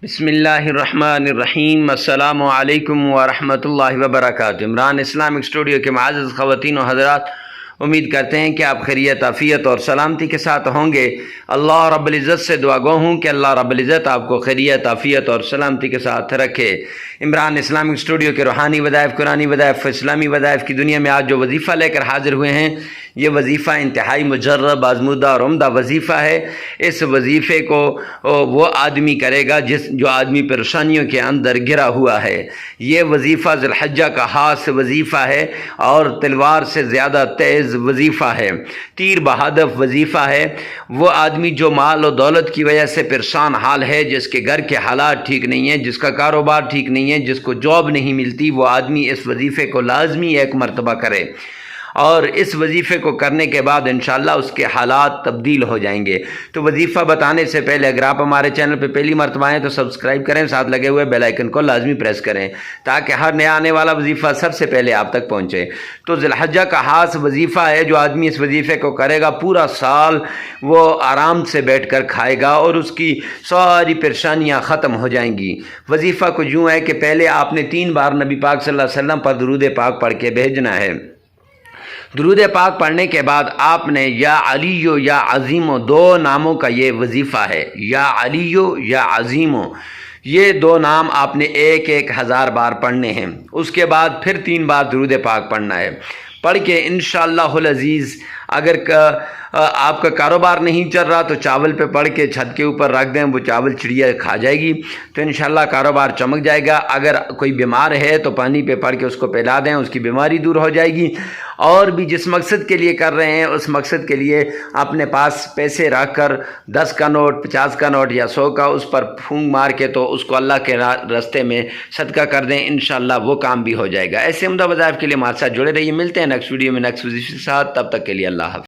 بسم اللہ الرحمن الرحیم۔ السلام علیکم ورحمۃ اللہ وبرکاتہ۔ عمران اسلامک اسٹوڈیو کے معزز خواتین و حضرات، امید کرتے ہیں کہ آپ خیریت، عافیت اور سلامتی کے ساتھ ہوں گے۔ اللہ رب العزت سے دعا گو ہوں کہ اللہ رب العزت آپ کو خیریت، عافیت اور سلامتی کے ساتھ رکھے۔ عمران اسلامک اسٹوڈیو کے روحانی وظائف، قرآنی وظائف، اسلامی وظائف کی دنیا میں آج جو وظیفہ لے کر حاضر ہوئے ہیں، یہ وظیفہ انتہائی مجرب، آزمودہ اور عمدہ وظیفہ ہے۔ اس وظیفے کو وہ آدمی کرے گا جو آدمی پریشانیوں کے اندر گرا ہوا ہے۔ یہ وظیفہ ذی الحجہ کا خاص وظیفہ ہے اور تلوار سے زیادہ تیز وظیفہ ہے، تیر بہادف وظیفہ ہے۔ وہ آدمی جو مال و دولت کی وجہ سے پریشان حال ہے، جس کے گھر کے حالات ٹھیک نہیں ہیں، جس کا کاروبار ٹھیک نہیں ہے، جس کو جاب نہیں ملتی، وہ آدمی اس وظیفے کو لازمی ایک مرتبہ کرے، اور اس وظیفے کو کرنے کے بعد انشاءاللہ اس کے حالات تبدیل ہو جائیں گے۔ تو وظیفہ بتانے سے پہلے اگر آپ ہمارے چینل پہ پہلی مرتبہ آئیں تو سبسکرائب کریں، ساتھ لگے ہوئے بیل آئیکن کو لازمی پریس کریں تاکہ ہر نیا آنے والا وظیفہ سب سے پہلے آپ تک پہنچے۔ تو ذی الحجہ کا خاص وظیفہ ہے، جو آدمی اس وظیفے کو کرے گا پورا سال وہ آرام سے بیٹھ کر کھائے گا اور اس کی ساری پریشانیاں ختم ہو جائیں گی۔ وظیفہ کچھ یوں ہے کہ پہلے آپ نے 3 بار نبی پاک صلی اللہ علیہ وسلم پر درود پاک پڑھ کے بھیجنا ہے۔ درود پاک پڑھنے کے بعد آپ نے یا علیو یا عظیمو 2 ناموں کا یہ وظیفہ ہے، یا علیو یا عظیمو، یہ 2 نام آپ نے 1,000 بار پڑھنے ہیں۔ اس کے بعد پھر 3 بار درود پاک پڑھنا ہے۔ پڑھ کے انشاءاللہ العزیز اگر آپ کا کاروبار نہیں چل رہا تو چاول پہ پڑھ کے چھت کے اوپر رکھ دیں، وہ چاول چڑیا کھا جائے گی تو انشاءاللہ کاروبار چمک جائے گا۔ اگر کوئی بیمار ہے تو پانی پہ پڑھ کے اس کو پلا دیں، اس کی بیماری دور ہو جائے گی۔ اور بھی جس مقصد کے لیے کر رہے ہیں اس مقصد کے لیے اپنے پاس پیسے رکھ کر 10 کا نوٹ، 50 کا نوٹ یا 100 کا اس پر پھونک مار کے تو اس کو اللہ کے راستے میں صدقہ کر دیں، انشاءاللہ وہ کام بھی ہو جائے گا۔ ایسے عمدہ وظائف کے لیے ہمارے ساتھ جڑے رہیے۔ ملتے ہیں نیکسٹ ویڈیو میں نیکسٹ وظیفے کے ساتھ، تب تک کے لیے اللہ حافظ۔